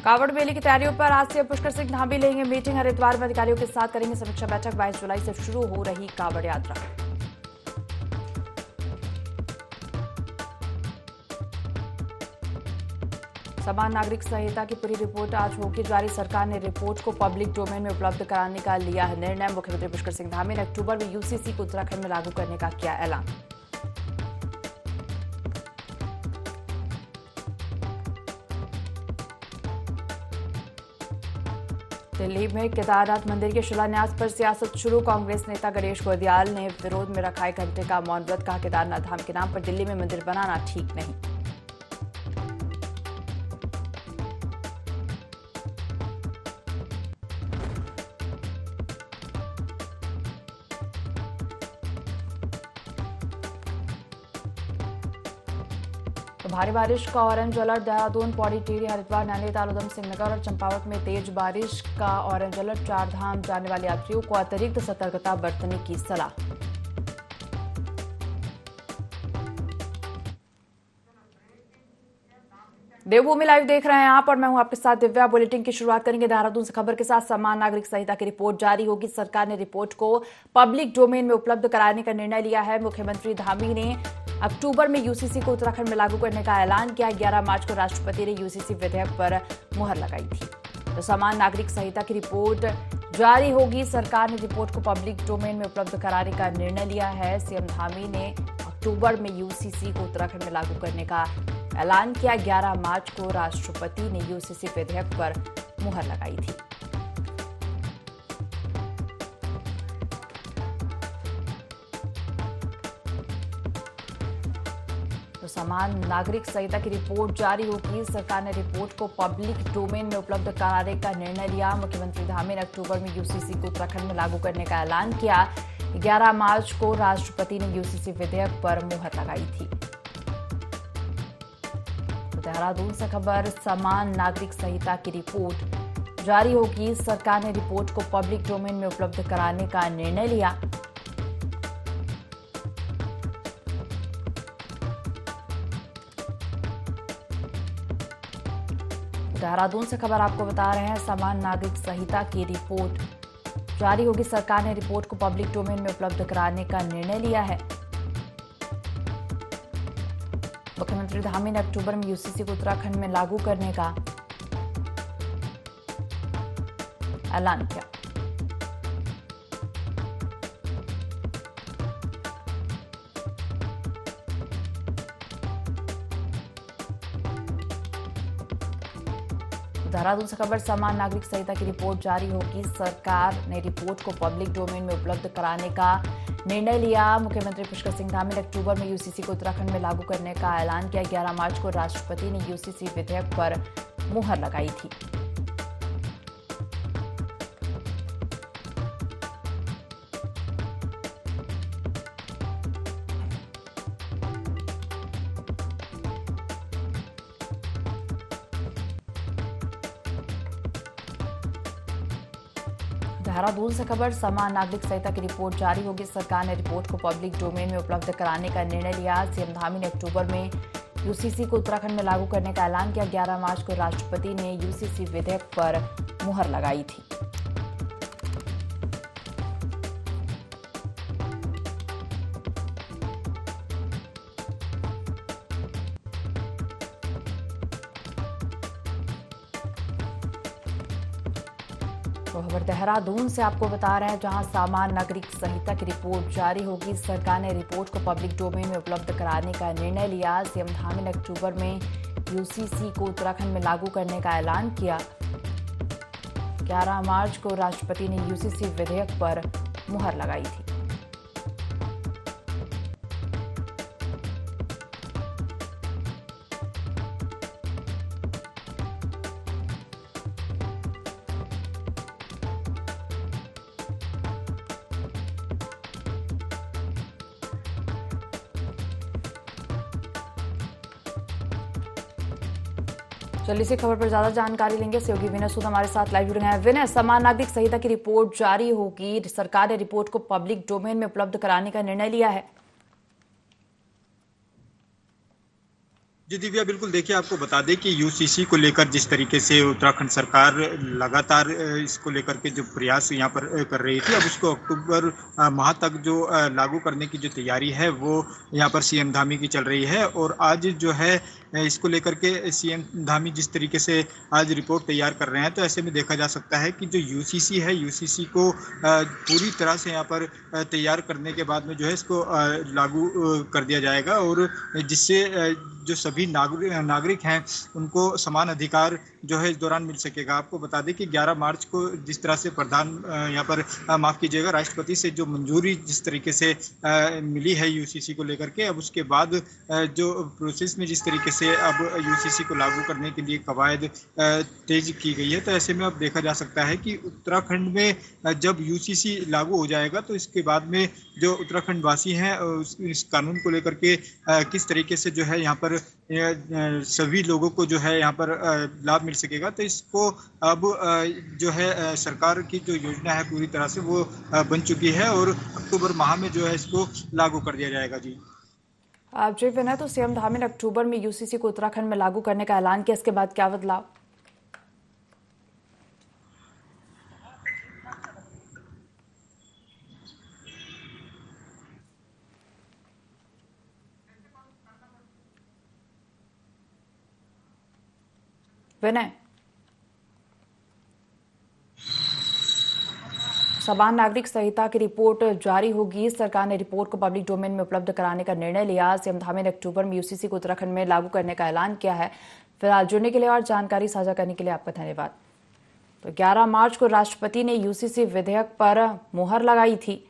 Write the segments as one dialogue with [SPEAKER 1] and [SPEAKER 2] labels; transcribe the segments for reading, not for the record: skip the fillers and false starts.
[SPEAKER 1] कांवड़ मेले की तैयारियों पर आज से पुष्कर सिंह धामी लेंगे मीटिंग। हरिद्वार में अधिकारियों के साथ करेंगे समीक्षा बैठक। 22 जुलाई से शुरू हो रही कांवड़ यात्रा। समान नागरिक संहिता की पूरी रिपोर्ट आज होगी जारी। सरकार ने रिपोर्ट को पब्लिक डोमेन में उपलब्ध कराने का लिया है निर्णय। मुख्यमंत्री पुष्कर सिंह धामी ने अक्टूबर में यूसीसी को उत्तराखंड में लागू करने का किया ऐलान। दिल्ली में केदारनाथ मंदिर के शिलान्यास पर सियासत शुरू। कांग्रेस नेता गणेश गोंदियाल ने विरोध में रखा 1 घंटे का मौन व्रत। कहा केदारनाथ धाम के नाम पर दिल्ली में मंदिर बनाना ठीक नहीं। तो भारी बारिश का ऑरेंज अलर्ट। देहरादून, पौड़ी, टिहरी, हरिद्वार, नैनीताल, उधम सिंह नगर और चंपावत में तेज बारिश का ऑरेंज अलर्ट। 4 धाम जाने वाले यात्रियों को अतिरिक्त सतर्कता बरतने की सलाह। देवभूमि लाइव देख रहे हैं आप और मैं हूं आपके साथ दिव्या। बुलेटिन की शुरुआत करेंगे देहरादून से खबर के साथ। समान नागरिक संहिता की रिपोर्ट जारी होगी। सरकार ने रिपोर्ट को पब्लिक डोमेन में उपलब्ध कराने का निर्णय लिया है। मुख्यमंत्री धामी ने अक्टूबर में यूसीसी को उत्तराखंड में लागू करने का ऐलान किया। 11 मार्च को राष्ट्रपति ने यूसीसी विधेयक पर मुहर लगाई थी। तो समान नागरिक संहिता की रिपोर्ट जारी होगी। सरकार ने रिपोर्ट को पब्लिक डोमेन में उपलब्ध कराने का निर्णय लिया है। सीएम धामी ने अक्टूबर में यूसीसी को उत्तराखंड में लागू करने का ऐलान किया। 11 मार्च को राष्ट्रपति ने यूसीसी विधेयक पर मुहर लगाई थी। तो समान नागरिक संहिता की रिपोर्ट जारी होगी। सरकार ने रिपोर्ट को पब्लिक डोमेन में उपलब्ध कराने का निर्णय लिया। मुख्यमंत्री धामी ने अक्टूबर में यूसीसी को उत्तराखंड में लागू करने का ऐलान किया। 11 मार्च को राष्ट्रपति ने यूसीसी विधेयक पर मुहर लगाई थी। देहरादून से खबर। समान नागरिक संहिता की रिपोर्ट जारी होगी। सरकार ने रिपोर्ट को पब्लिक डोमेन में उपलब्ध कराने का निर्णय लिया। देहरादून से खबर आपको बता रहे हैं। समान नागरिक संहिता की रिपोर्ट जारी होगी। सरकार ने रिपोर्ट को पब्लिक डोमेन में उपलब्ध कराने का निर्णय लिया है। मुख्यमंत्री धामी ने अक्टूबर में यूसीसी को उत्तराखंड में लागू करने का ऐलान किया। देहरादून से खबर। समान नागरिक संहिता की रिपोर्ट जारी होगी। सरकार ने रिपोर्ट को पब्लिक डोमेन में उपलब्ध कराने का निर्णय लिया। मुख्यमंत्री पुष्कर सिंह धामी ने अक्टूबर में यूसीसी को उत्तराखंड में लागू करने का ऐलान किया। 11 मार्च को राष्ट्रपति ने यूसीसी विधेयक पर मुहर लगाई थी। देहरादून से खबर। समान नागरिक संहिता की रिपोर्ट जारी होगी। सरकार ने रिपोर्ट को पब्लिक डोमेन में उपलब्ध कराने का निर्णय लिया। सीएम धामी ने अक्टूबर में यूसीसी को उत्तराखंड में लागू करने का ऐलान किया। 11 मार्च को राष्ट्रपति ने यूसीसी विधेयक पर मुहर लगाई थी। तो खबर देहरादून से आपको बता रहे हैं, जहां समान नागरिक संहिता की रिपोर्ट जारी होगी। सरकार ने रिपोर्ट को पब्लिक डोमेन में उपलब्ध कराने का निर्णय लिया। सीएम धामी ने अक्टूबर में यूसीसी को उत्तराखंड में लागू करने का ऐलान किया। 11 मार्च को राष्ट्रपति ने यूसीसी विधेयक पर मुहर लगाई थी। चलिए इसी खबर पर ज्यादा जानकारी लेंगे। सहयोगी विनय सूद हमारे साथ लाइव जुड़े हैं। विनय, समान नागरिक संहिता की रिपोर्ट जारी होगी। सरकार ने रिपोर्ट को पब्लिक डोमेन में उपलब्ध कराने का निर्णय लिया है।
[SPEAKER 2] जी दिव्या, बिल्कुल देखिए, आपको बता दें कि यूसीसी को लेकर जिस तरीके से उत्तराखंड सरकार लगातार इसको लेकर के जो प्रयास यहाँ पर कर रही थी, अब उसको अक्टूबर माह तक जो लागू करने की जो तैयारी है वो यहाँ पर सीएम धामी की चल रही है। और आज जो है इसको लेकर के सीएम धामी जिस तरीके से आज रिपोर्ट तैयार कर रहे हैं, तो ऐसे में देखा जा सकता है कि जो यूसीसी है, यूसीसी को पूरी तरह से यहाँ पर तैयार करने के बाद में जो है इसको लागू कर दिया जाएगा, और जिससे जो सभी नागरिक हैं उनको समान अधिकार जो है इस दौरान मिल सकेगा। आपको बता दें कि 11 मार्च को जिस तरह से प्रधान यहाँ पर माफ़ कीजिएगा, राष्ट्रपति से जो मंजूरी जिस तरीके से मिली है यूसीसी को लेकर के, अब उसके बाद जो प्रोसेस में जिस तरीके से अब यूसीसी को लागू करने के लिए कवायद तेज की गई है, तो ऐसे में अब देखा जा सकता है कि उत्तराखंड में जब यूसीसी लागू हो जाएगा तो इसके बाद में जो उत्तराखंड वासी हैं इस कानून को लेकर के किस तरीके से जो है यहाँ पर सभी लोगों को जो है यहाँ पर लाभ मिल सकेगा। तो इसको अब जो है सरकार की जो योजना है पूरी तरह से वो बन चुकी है, और अक्टूबर माह में जो है इसको लागू कर दिया जाएगा। जी
[SPEAKER 1] जी विनय, तो सीएम धामी ने अक्टूबर में यूसीसी को उत्तराखंड में लागू करने का ऐलान किया, इसके बाद क्या बदलाव? विनय, समान नागरिक संहिता की रिपोर्ट जारी होगी। सरकार ने रिपोर्ट को पब्लिक डोमेन में उपलब्ध कराने का निर्णय लिया। सीएम धामी ने अक्टूबर में यूसीसी को उत्तराखंड में लागू करने का ऐलान किया है। फिलहाल जुड़ने के लिए और जानकारी साझा करने के लिए आपका धन्यवाद। तो 11 मार्च को राष्ट्रपति ने यूसीसी विधेयक पर मुहर लगाई थी।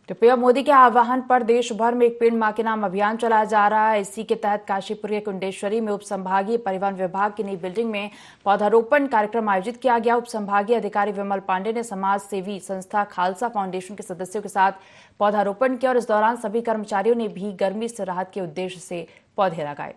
[SPEAKER 1] तो पीएम मोदी के आह्वान पर देश भर में एक पेड़ मां के नाम अभियान चलाया जा रहा है। इसी के तहत काशीपुर के कुंडेश्वरी में उप संभागीय परिवहन विभाग की नई बिल्डिंग में पौधारोपण कार्यक्रम आयोजित किया गया। उप संभागीय अधिकारी विमल पांडे ने समाज सेवी संस्था खालसा फाउंडेशन के सदस्यों के साथ पौधारोपण किया और इस दौरान सभी कर्मचारियों ने भी गर्मी से राहत के उद्देश्य से पौधे लगाए।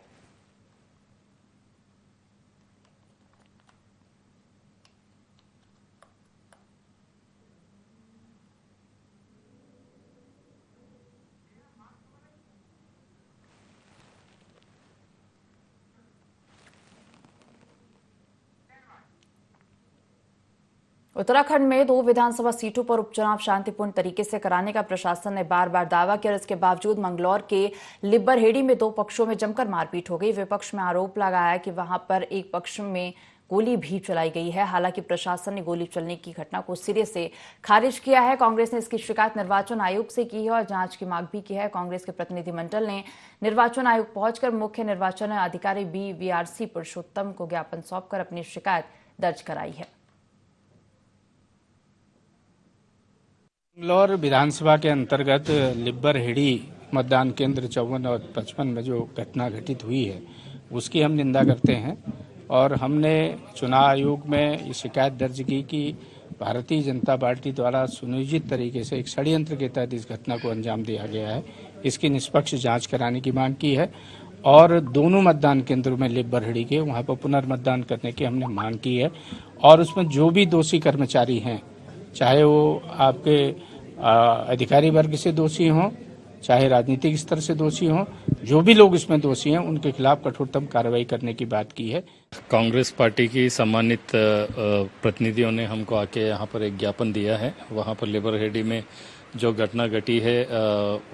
[SPEAKER 1] उत्तराखंड में 2 विधानसभा सीटों पर उपचुनाव शांतिपूर्ण तरीके से कराने का प्रशासन ने बार बार दावा किया और इसके बावजूद मंगलौर के लिब्बरहेड़ी में 2 पक्षों में जमकर मारपीट हो गई। विपक्ष में आरोप लगाया कि वहां पर एक पक्ष में गोली भी चलाई गई है। हालांकि प्रशासन ने गोली चलने की घटना को सिरे से खारिज किया है। कांग्रेस ने इसकी शिकायत निर्वाचन आयोग से की है और जांच की मांग भी की है। कांग्रेस के प्रतिनिधिमंडल ने निर्वाचन आयोग पहुंचकर मुख्य निर्वाचन अधिकारी BVRC पुरुषोत्तम को ज्ञापन सौंपकर अपनी शिकायत दर्ज कराई है।
[SPEAKER 3] मंगलौर विधानसभा के अंतर्गत लिब्बरहेड़ी मतदान केंद्र 54 और 55 में जो घटना घटित हुई है उसकी हम निंदा करते हैं और हमने चुनाव आयोग में ये शिकायत दर्ज की कि भारतीय जनता पार्टी द्वारा सुनियोजित तरीके से एक षड्यंत्र के तहत इस घटना को अंजाम दिया गया है। इसकी निष्पक्ष जांच कराने की मांग की है और दोनों मतदान केंद्रों में लिब्बरहेड़ी के वहाँ पर पुनर्मतदान करने की हमने मांग की है और उसमें जो भी दोषी कर्मचारी हैं, चाहे वो आपके अधिकारी वर्ग से दोषी हों, चाहे राजनीतिक स्तर से दोषी हों, जो भी लोग इसमें दोषी हैं उनके खिलाफ कठोरतम कार्रवाई करने की बात की है।
[SPEAKER 4] कांग्रेस पार्टी की सम्मानित प्रतिनिधियों ने हमको आके यहाँ पर एक ज्ञापन दिया है। वहाँ पर लिब्बरहेड़ी में जो घटना घटी है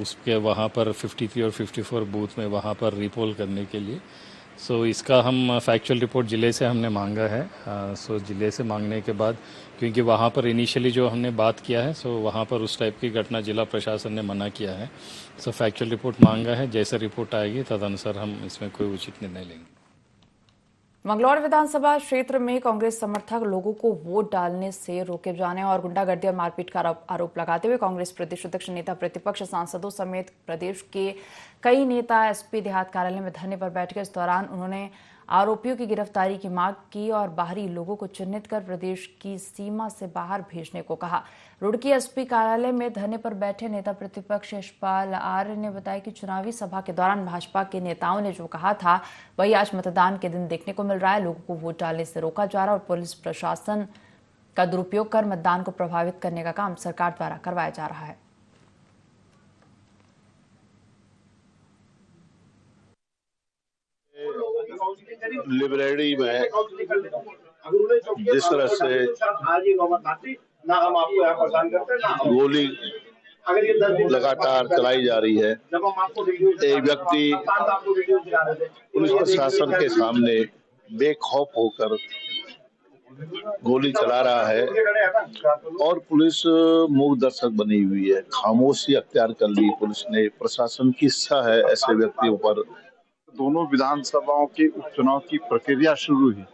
[SPEAKER 4] उसके वहाँ पर 53 और 54 बूथ में वहाँ पर रिपोल करने के लिए इसका हम फैक्चुअल रिपोर्ट जिले से हमने मांगा है। जिले से मांगने के बाद क्योंकि वहाँ पर इनिशियली जो हमने बात किया है वहाँ पर उस टाइप की घटना जिला प्रशासन ने मना किया है। फैक्चुअल रिपोर्ट मांगा है, जैसे रिपोर्ट आएगी तदनुसार हम इसमें कोई उचित निर्णय लेंगे।
[SPEAKER 1] मंगलौर विधानसभा क्षेत्र में कांग्रेस समर्थक लोगों को वोट डालने से रोके जाने और गुंडागर्दी और मारपीट का आरोप लगाते हुए कांग्रेस प्रदेश अध्यक्ष नेता प्रतिपक्ष सांसदों समेत प्रदेश के कई नेता एसपी देहात कार्यालय में धरने पर बैठ गए। इस दौरान उन्होंने आरोपियों की गिरफ्तारी की मांग की और बाहरी लोगों को चिन्हित कर प्रदेश की सीमा से बाहर भेजने को कहा। रुड़की एसपी कार्यालय में धरने पर बैठे नेता प्रतिपक्ष यशपाल आर्य ने बताया कि चुनावी सभा के दौरान भाजपा के नेताओं ने जो कहा था वही आज मतदान के दिन देखने को मिल रहा है। लोगों को वोट डालने से रोका जा रहा है और पुलिस प्रशासन का दुरुपयोग कर मतदान को प्रभावित करने का काम सरकार द्वारा करवाया जा रहा है।
[SPEAKER 5] लिबरेडी में जिस तरह से गोली लगातार चलाई जा रही है, एक व्यक्ति पुलिस प्रशासन के सामने बेखौफ होकर गोली चला रहा है और पुलिस मूक दर्शक बनी हुई है। खामोशी अख्तियार कर ली पुलिस ने। प्रशासन की इच्छा है ऐसे व्यक्तियों पर।
[SPEAKER 6] दोनों विधानसभाओं के उपचुनाव की प्रक्रिया शुरू हुई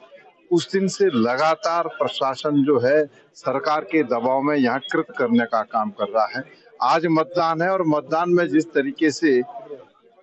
[SPEAKER 6] उस दिन से लगातार प्रशासन जो है सरकार के दबाव में यहाँ कृत करने का काम कर रहा है। आज मतदान है और मतदान में जिस तरीके से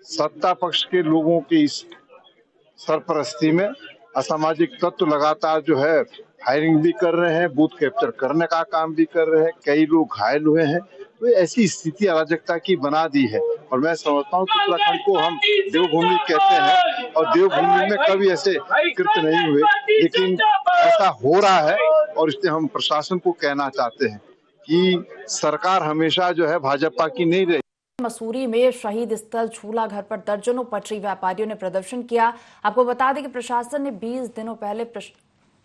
[SPEAKER 6] सत्ता पक्ष के लोगों की सरपरस्ती में असामाजिक तत्व लगातार जो है फायरिंग भी कर रहे हैं, बूथ कैप्चर करने का काम भी कर रहे हैं, कई लोग घायल हुए हैं, तो ऐसी स्थिति अराजकता की बना दी है। और मैं समझता हूँ कि उत्तराखंड को हम देवभूमि कहते हैं और देवभूमि में कभी ऐसे कृत्य नहीं हुए, लेकिन ऐसा हो रहा है। और इसलिए हम प्रशासन को कहना चाहते हैं कि सरकार हमेशा जो है भाजपा की नहीं रही।
[SPEAKER 1] मसूरी में शहीद स्थल झूला घर पर दर्जनों पटरी व्यापारियों ने प्रदर्शन किया। आपको बता दें कि प्रशासन ने 20 दिनों पहले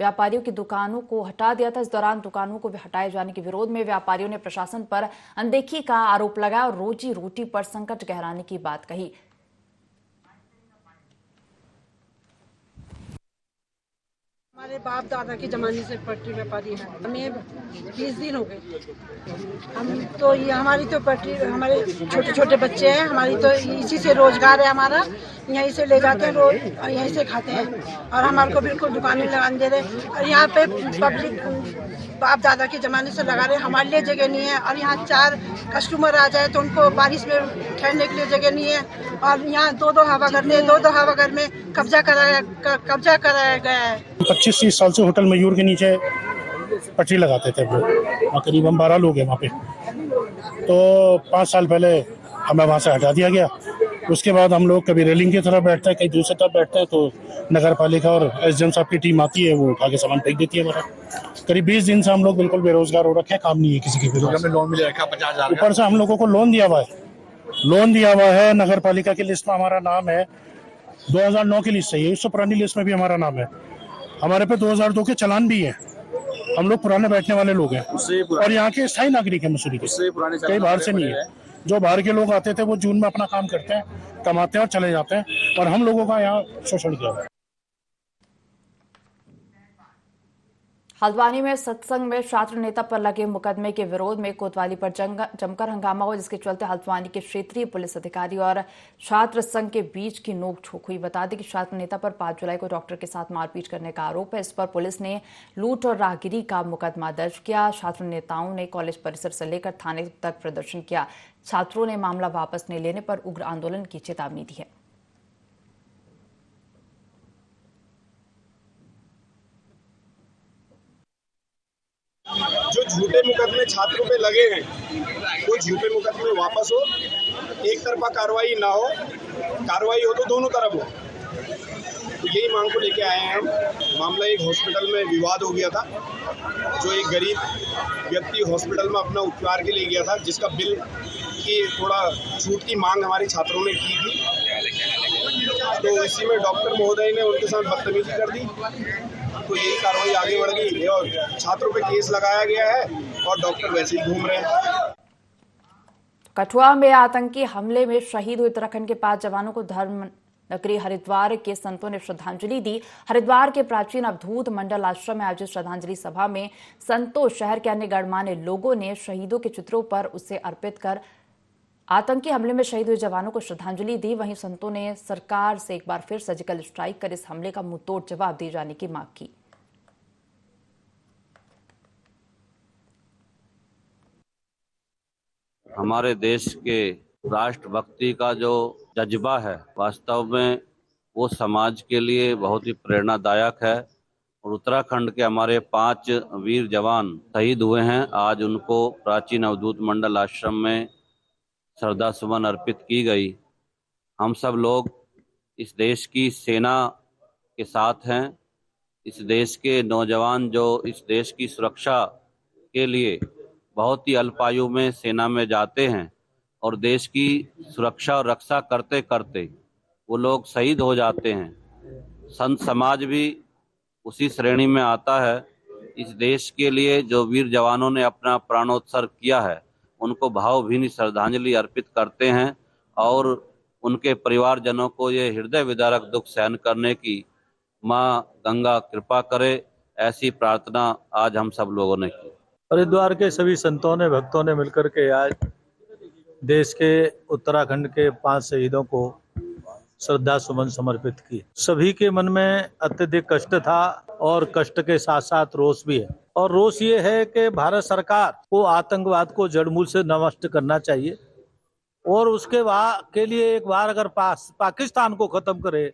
[SPEAKER 1] व्यापारियों की दुकानों को हटा दिया था। इस दौरान दुकानों को हटाए जाने के विरोध में व्यापारियों ने प्रशासन पर अनदेखी का आरोप लगाया और रोजी रोटी पर संकट गहराने की बात कही।
[SPEAKER 7] हमारे बाप दादा के जमाने से पटरी व्यापारी है, हमें 20 दिन हो गए। हम तो ये हमारी तो पटरी, हमारे छोटे छोटे बच्चे हैं, हमारी तो इसी से रोजगार है हमारा। यहीं से ले जाते हैं रोज और यहीं से खाते हैं और हमारे को बिल्कुल दुकानें लगाने दे रहे। और यहाँ पे पब्लिक बाप दादा के जमाने से लगा रहे, हमारे लिए जगह नहीं है। और यहाँ 4 कस्टमर आ जाए तो उनको बारिश में ठहरने के लिए जगह नहीं है। और यहाँ 2-2 हवाघर में कब्जा कराया गया है।
[SPEAKER 8] 25-30 साल से होटल मयूर के नीचे पटरी लगाते थे वो, और करीब हम 12 लोग हैं वहाँ पे। तो 5 साल पहले हमें वहाँ से हटा दिया गया। उसके बाद हम लोग कभी रेलिंग की तरफ बैठते हैं, कहीं दूसरी तरफ बैठते हैं, तो नगर पालिका और एसडीएम साहब की टीम आती है, वो उठा के सामान फेंक देती है हमारा। करीब 20 दिन से हम लोग बिल्कुल बेरोजगार हो रखे हैं, काम नहीं है किसी के भी।
[SPEAKER 9] लोन मिल रखा 50,000।
[SPEAKER 8] ऊपर से हम लोगों को लोन दिया हुआ है। नगर पालिका की लिस्ट में हमारा नाम है, 2009 की लिस्ट है, इससे पुरानी लिस्ट में भी हमारा नाम है। हमारे पे 2002 के चालान भी है। हम लोग पुराने बैठने वाले लोग हैं और यहाँ के स्थायी नागरिक है मसूरी के, कई बाहर से नहीं है। जो बाहर के लोग आते थे वो जून में अपना काम करते हैं, कमाते हैं और चले जाते हैं, और हम लोगों का यहाँ शोषण किया है।
[SPEAKER 1] हल्द्वानी में सत्संग में छात्र नेता पर लगे मुकदमे के विरोध में कोतवाली पर जमकर हंगामा हुआ, जिसके चलते हल्द्वानी के क्षेत्रीय पुलिस अधिकारी और छात्र संघ के बीच की नोकझोंक हुई। बता दें कि छात्र नेता पर 5 जुलाई को डॉक्टर के साथ मारपीट करने का आरोप है। इस पर पुलिस ने लूट और राहगीरी का मुकदमा दर्ज किया। छात्र नेताओं ने कॉलेज परिसर से लेकर थाने तक प्रदर्शन किया। छात्रों ने मामला वापस नहीं लेने पर उग्र आंदोलन की चेतावनी दी है।
[SPEAKER 10] जो झूठे मुकदमे छात्रों पे लगे हैं, वो झूठे मुकदमे वापस हो, एक तरफा कार्रवाई ना हो, कार्रवाई हो तो दोनों तरफ हो। तो यही मांग को लेके आए हैं हम। मामला एक हॉस्पिटल में विवाद हो गया था, जो एक गरीब व्यक्ति हॉस्पिटल में अपना उपचार के लिए गया था, जिसका बिल की थोड़ा छूट की मांग हमारे छात्रों ने की थी। तो इसी में डॉक्टर महोदय ने उनके साथ बदतमीजी कर दी, तो यही कार्रवाई आगे बढ़ गई और छात्रों पे केस लगाया गया है और डॉक्टर वैसे ही घूम रहे हैं।
[SPEAKER 1] कठुआ में आतंकी हमले में शहीद हुए उत्तराखंड के 5 जवानों को धर्म नगरी हरिद्वार के संतों ने श्रद्धांजलि दी। हरिद्वार के प्राचीन अवधूत मंडल आश्रम में आयोजित श्रद्धांजलि सभा में संतों, शहर के अन्य गणमान्य लोगों ने शहीदों के चित्रों पर उसे अर्पित कर आतंकी हमले में शहीद हुए जवानों को श्रद्धांजलि दी। वहीं संतों ने सरकार से एक बार फिर सर्जिकल स्ट्राइक कर इस हमले का मुंहतोड़ जवाब दिए जाने की मांग की।
[SPEAKER 11] हमारे देश के राष्ट्रभक्ति का जो जज्बा है, वास्तव में वो समाज के लिए बहुत ही प्रेरणादायक है। और उत्तराखंड के हमारे 5 वीर जवान शहीद हुए हैं। आज उनको प्राचीन अवधूत मंडल आश्रम में श्रद्धा सुमन अर्पित की गई। हम सब लोग इस देश की सेना के साथ हैं इस देश के नौजवान जो इस देश की सुरक्षा के लिए बहुत ही अल्प आयु में सेना में जाते हैं और देश की सुरक्षा और रक्षा करते करते वो लोग शहीद हो जाते हैं। संत समाज भी उसी श्रेणी में आता है। इस देश के लिए जो वीर जवानों ने अपना प्राणोत्सर्ग किया है उनको भावभीनी श्रद्धांजलि अर्पित करते हैं और उनके परिवारजनों को ये हृदय विदारक दुख सहन करने की माँ गंगा कृपा करे, ऐसी प्रार्थना आज हम सब लोगों ने की।
[SPEAKER 9] हरिद्वार के सभी संतों ने भक्तों ने मिलकर के आज देश के उत्तराखंड के 5 शहीदों को श्रद्धा सुमन समर्पित किए। सभी के मन में अत्यधिक कष्ट था और कष्ट के साथ साथ रोष भी है। और रोष ये है कि भारत सरकार को आतंकवाद को जड़मूल से नष्ट करना चाहिए और उसके के लिए एक बार अगर पाकिस्तान को खत्म करे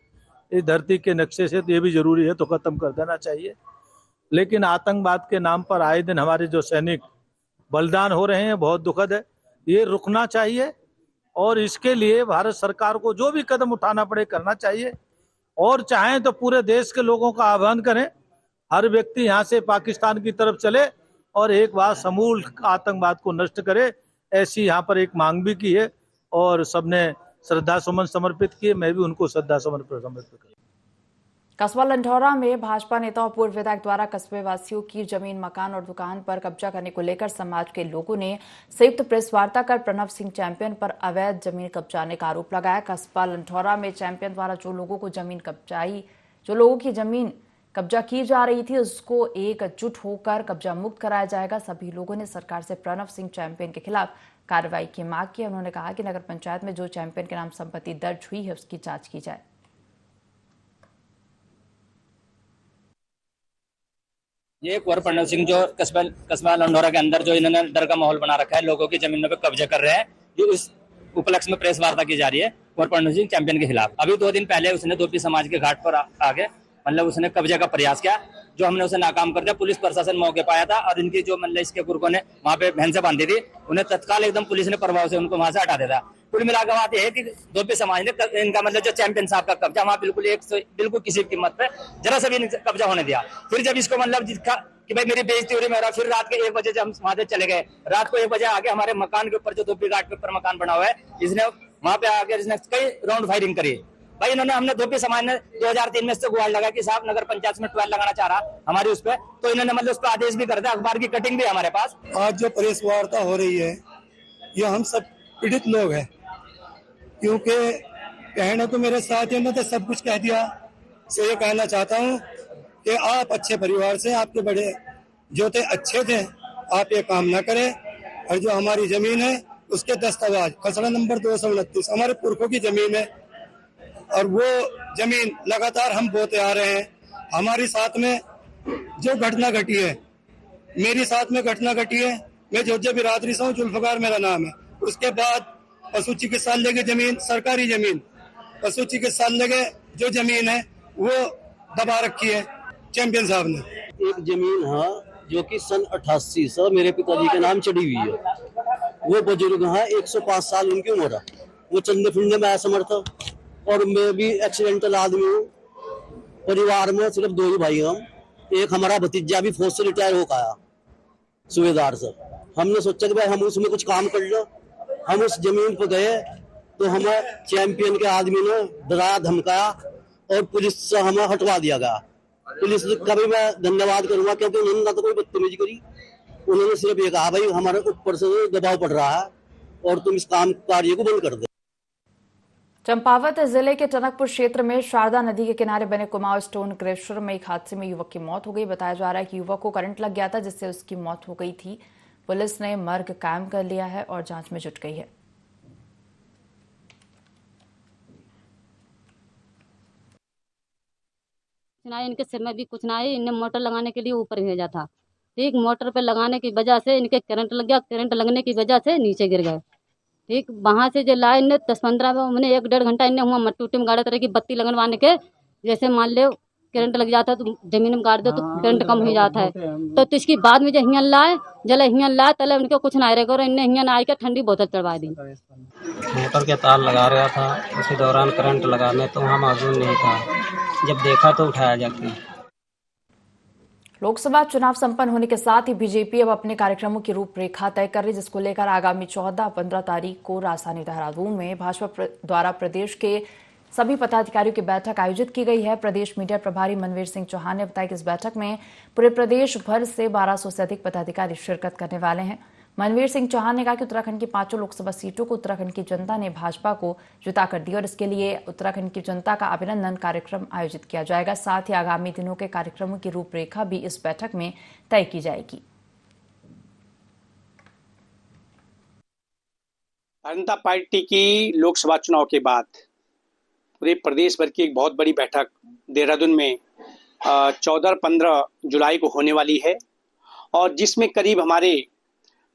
[SPEAKER 9] इस धरती के नक्शे से, तो ये भी जरूरी है, तो खत्म कर देना चाहिए। लेकिन आतंकवाद के नाम पर आए दिन हमारे जो सैनिक बलिदान हो रहे हैं बहुत दुखद है। ये रुकना चाहिए और इसके लिए भारत सरकार को जो भी कदम उठाना पड़े करना चाहिए। और चाहें तो पूरे देश के लोगों का आह्वान करें, हर व्यक्ति यहाँ से पाकिस्तान की तरफ चले और एक बार समूल आतंकवाद को नष्ट करे, ऐसी यहाँ पर एक मांग भी की है और सबने श्रद्धा सुमन समर्पित किए। मैं भी उनको श्रद्धा सुमन समर्पित कर।
[SPEAKER 1] कस्बा लंढौरा में भाजपा नेता और पूर्व विधायक द्वारा कस्बे वासियों की जमीन, मकान और दुकान पर कब्जा करने को लेकर समाज के लोगों ने संयुक्त प्रेस वार्ता कर प्रणव सिंह चैंपियन पर अवैध जमीन कब्जाने का आरोप लगाया। कस्बा लंढौरा में चैंपियन द्वारा जो लोगों की जमीन कब्जा की जा रही थी उसको एकजुट होकर कब्जा मुक्त कराया जाएगा। सभी लोगों ने सरकार से प्रणव सिंह चैंपियन के खिलाफ कार्रवाई की मांग की। उन्होंने कहा कि नगर पंचायत में जो चैंपियन के नाम संपत्ति दर्ज हुई है उसकी जांच की जाए।
[SPEAKER 12] ये कुंवर प्रणव सिंह जो कस्बा लंढौरा के अंदर जो इन्होंने डर का माहौल बना रखा है, लोगों की जमीनों पे कब्जे कर रहे हैं, जो इस उपलक्ष्य में प्रेस वार्ता की जा रही है कुंवर प्रणव सिंह चैंपियन के खिलाफ। अभी 2 दिन पहले उसने दोपी समाज के घाट पर आके उसने कब्जे का प्रयास किया, जो हमने उसे नाकाम कर दिया। पुलिस प्रशासन मौके पर आया था और इनकी जो इसके गुर्गों ने वहाँ पे भैंसे बांधी थी, उन्हें तत्काल एकदम पुलिस ने प्रभाव से उनको वहां से हटा दिया। कुल मिलाकर बात यह है कि दोपी समाज ने इनका जो चैंपियन साहब का कब्जा वहाँ बिल्कुल किसी कीमत पे जरा सा भी कब्जा होने दिया। फिर जब इसको कि भाई मेरी बेइज्जती हो रही है, फिर रात के 1 बजे जब हम वहां से चले गए, रात को 1 बजे आगे हमारे मकान के ऊपर जो धोपी घाट के ऊपर मकान बना हुआ है, इसने वहां पे आके इसने कई राउंड फायरिंग करी। भाई हमने धोपी समाज ने 2003 में इससे गुहार लगा कि साहब नगर पंचायत में 12 लगाना चाह रहा हमारी उस पर, तो इन्होंने उस पर आदेश भी कर दिया। अखबार की कटिंग भी हमारे पास।
[SPEAKER 13] आज जो प्रेस वार्ता हो रही है ये हम सब पीड़ित लोग हैं, क्योंकि कहना तो मेरे साथ है, तो सब कुछ कह दिया। से ये कहना चाहता हूँ कि आप अच्छे परिवार से, आपके बड़े जो थे अच्छे थे, आप ये काम ना करें। और जो हमारी जमीन है उसके दस्तावेज खसड़ा नंबर 229 हमारे पुरखों की जमीन है और वो जमीन लगातार हम बोते आ रहे हैं। हमारे साथ में जो घटना घटी है, मेरी साथ में घटना घटी है, मैं जोजे बिरादरी से हूँ, जुल्फकार मेरा नाम है। उसके बाद पशु चिकित्सालय की जमीन, सरकारी जमीन, पशु चिकित्सालय के जो जमीन है वो दबा रखी है चैंपियन साहब ने।
[SPEAKER 14] एक जमीन है जो कि सन 88 से मेरे पिताजी के नाम चढ़ी हुई है। वो बुजुर्ग है, 105 साल उनकी उम्र है। वो चंदे फिरने में असमर्थ, और मैं भी एक्सीडेंटल आदमी हूँ। परिवार में सिर्फ 2 ही भाई हम। एक हमारा भतीजा भी फौज से रिटायर हो गया सूबेदार से। हमने सोचा कि भाई हम उसमें कुछ काम कर लो। हम उस जमीन पर गए तो हमें चैंपियन के आदमी ने डराया धमकाया और पुलिस से हमें हटवा दिया गया। पुलिस का भी मैं धन्यवाद करूंगा, क्योंकि उन्होंने ना तो कोई बदतमीजी करी, उन्होंने सिर्फ ये कहा भाई हमारे ऊपर से दबाव पड़ रहा है और तुम इस काम कार्य को बंद कर दो।
[SPEAKER 1] चंपावत जिले के टनकपुर क्षेत्र में शारदा नदी के किनारे बने कुमाऊं स्टोन क्रशर में एक हादसे में युवक की मौत हो गई। बताया जा रहा है कि युवक को करंट लग गया था जिससे उसकी मौत हो गई थी। पुलिस ने मर्ग कायम कर लिया है और जांच में जुट गई है।
[SPEAKER 15] इनके सिर में भी कुछ ना है। इन्हें मोटर लगाने के लिए ऊपर भेजा था, ठीक। मोटर पे लगाने की वजह से इनके करंट लग गया। करंट लगने की वजह से नीचे गिर गए, ठीक। वहां से जो लाए इन्हें 10-15 मैंने 1-1.5 घंटा इन्हें हुआ मट्टी उट्टी में गाड़े तरह की बत्ती लगवाने के। जैसे मान लो करंट लग जाता है तो जमीन में गाड़ दो तो करंट कम हो जाता है। तो इसकी बाद में जो हियाँ लाए जले हियाँ लाए तले उनके कुछ ना रहेगा और इन्हें हियाँ ना आके ठंडी बोतल चढ़वा दी।
[SPEAKER 16] मोटर के तार लगा रहा था, उसी दौरान करंट लगा। मैं तो वहाँ मौजूद नहीं था, जब देखा तो उठाया जाके
[SPEAKER 1] लोकसभा चुनाव संपन्न होने के साथ ही बीजेपी अब अपने कार्यक्रमों की रूपरेखा तय कर रही, जिसको लेकर आगामी 14-15 तारीख को राजधानी देहरादून में भाजपा द्वारा प्रदेश के सभी पदाधिकारियों की बैठक आयोजित की गई है। प्रदेश मीडिया प्रभारी मनवीर सिंह चौहान ने बताया कि इस बैठक में पूरे प्रदेश भर से 1200 से अधिक पदाधिकारी शिरकत करने वाले हैं। मनवीर सिंह चौहान ने कहा कि उत्तराखंड की 5 लोकसभा सीटों को उत्तराखंड की जनता ने भाजपा को जिता कर दी और इसके लिए उत्तराखंड की जनता का अभिनंदन कार्यक्रम आयोजित किया जाएगा। साथ ही आगामी दिनों के कार्यक्रमों की रूपरेखा भी इस बैठक में तय की जाएगी।
[SPEAKER 17] भारतीय जनता पार्टी की लोकसभा चुनाव के बाद पूरे प्रदेश भर की एक बहुत बड़ी बैठक देहरादून में 14 और 15 जुलाई को होने वाली है और जिसमें करीब हमारे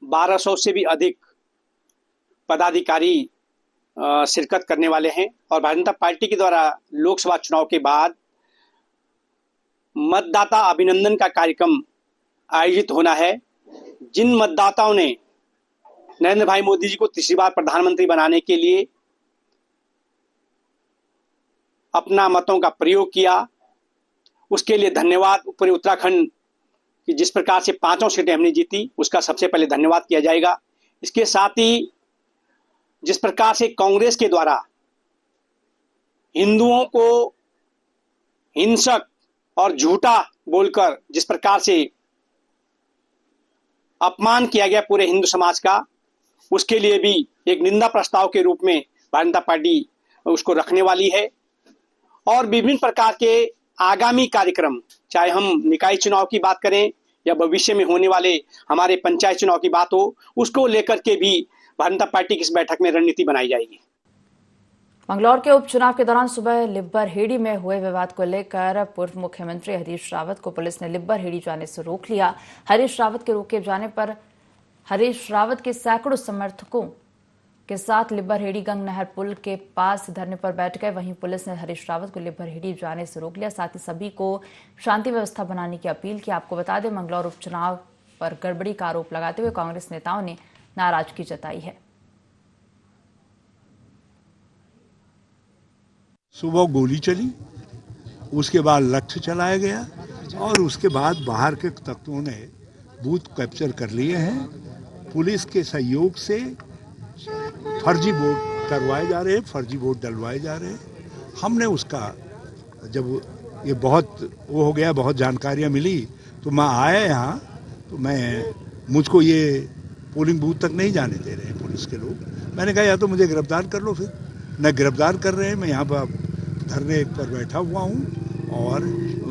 [SPEAKER 17] 1200 से भी अधिक पदाधिकारी शिरकत करने वाले हैं। और भारतीय जनता पार्टी के द्वारा लोकसभा चुनाव के बाद मतदाता अभिनंदन का कार्यक्रम आयोजित होना है। जिन मतदाताओं ने नरेंद्र भाई मोदी जी को तीसरी बार प्रधानमंत्री बनाने के लिए अपना मतों का प्रयोग किया, उसके लिए धन्यवाद। पूरे उत्तराखंड कि जिस प्रकार से 5 सीटें हमने जीती उसका सबसे पहले धन्यवाद किया जाएगा। इसके साथ ही जिस प्रकार से कांग्रेस के द्वारा हिंदुओं को हिंसक और झूठा बोलकर जिस प्रकार से अपमान किया गया पूरे हिंदू समाज का, उसके लिए भी एक निंदा प्रस्ताव के रूप में भारतीय जनता पार्टी उसको रखने वाली है। और विभिन्न प्रकार के आगामी कार्यक्रम, चाहे हम निकाय चुनाव की बात करें या भविष्य में होने वाले हमारे पंचायत चुनाव की बात हो, उसको लेकर के भी भारतीय जनता पार्टी की इस बैठक में रणनीति बनाई जाएगी।
[SPEAKER 1] मंगलौर के उपचुनाव के दौरान सुबह लिब्बर हेड़ी में हुए विवाद को लेकर पूर्व मुख्यमंत्री हरीश रावत को पुलिस ने लिब्बर हेड़ी जाने से रोक लिया। हरीश रावत के रोके जाने पर हरीश रावत के सैकड़ों समर्थकों के साथ लिब्बर हेड़ी गंग नहर पुल के पास धरने पर बैठ गए। वहीं पुलिस ने हरीश रावत को लिब्बर हेड़ी जाने से रोक लिया, साथ ही सभी को शांति व्यवस्था बनाने की अपील की। आपको बता दें, मंगलौर उपचुनाव पर गड़बड़ी का आरोप लगाते हुए कांग्रेस नेताओं ने नाराजगी जताई है।
[SPEAKER 18] सुबह गोली चली, उसके बाद लक्ष्य चलाया गया और उसके बाद बाहर के तत्वों ने बूथ कैप्चर कर लिए हैं। पुलिस के सहयोग से फर्जी वोट करवाए जा रहे हैं, फर्जी वोट डलवाए जा रहे हैं। हमने उसका जब ये बहुत वो हो गया, बहुत जानकारियां मिली तो मैं आया यहाँ, तो मुझको ये पोलिंग बूथ तक नहीं जाने दे रहे हैं पुलिस के लोग। मैंने कहा या तो मुझे गिरफ्तार कर लो, फिर न गिरफ्तार कर रहे हैं। मैं यहाँ पर धरने पर बैठा हुआ हूँ और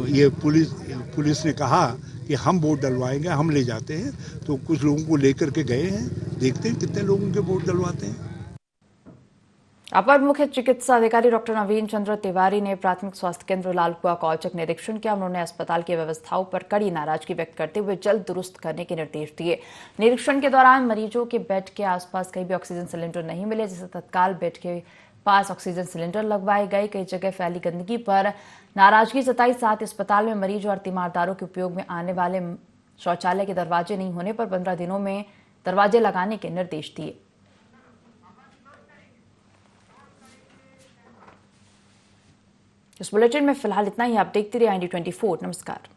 [SPEAKER 18] ये पुलिस ने कहा कि हम वोट डलवाएंगे, हम ले जाते हैं। तो कुछ लोगों को लेकर के गए हैं, देखते हैं कितने लोगों के वोट डलवाते हैं।
[SPEAKER 1] अपर मुख्य चिकित्सा अधिकारी डॉक्टर नवीन चंद्र तिवारी ने प्राथमिक स्वास्थ्य केंद्र लालकुआ का औचक निरीक्षण किया। उन्होंने अस्पताल की व्यवस्थाओं पर कड़ी नाराजगी व्यक्त करते हुए जल्द दुरुस्त करने के निर्देश दिए। निरीक्षण के दौरान मरीजों के बेड के आसपास कहीं भी ऑक्सीजन सिलेंडर नहीं मिले, जिससे तत्काल बेड के पास ऑक्सीजन सिलेंडर लगवाए गए। कई जगह फैली गंदगी पर नाराजगी जताई। साथ ही अस्पताल में मरीज और तीमारदारों के उपयोग में आने वाले शौचालय के दरवाजे नहीं होने पर 15 दिनों में दरवाजे लगाने के निर्देश दिए। इस बुलेटिन में फिलहाल इतना ही। आप देखते रहिए IND24। नमस्कार।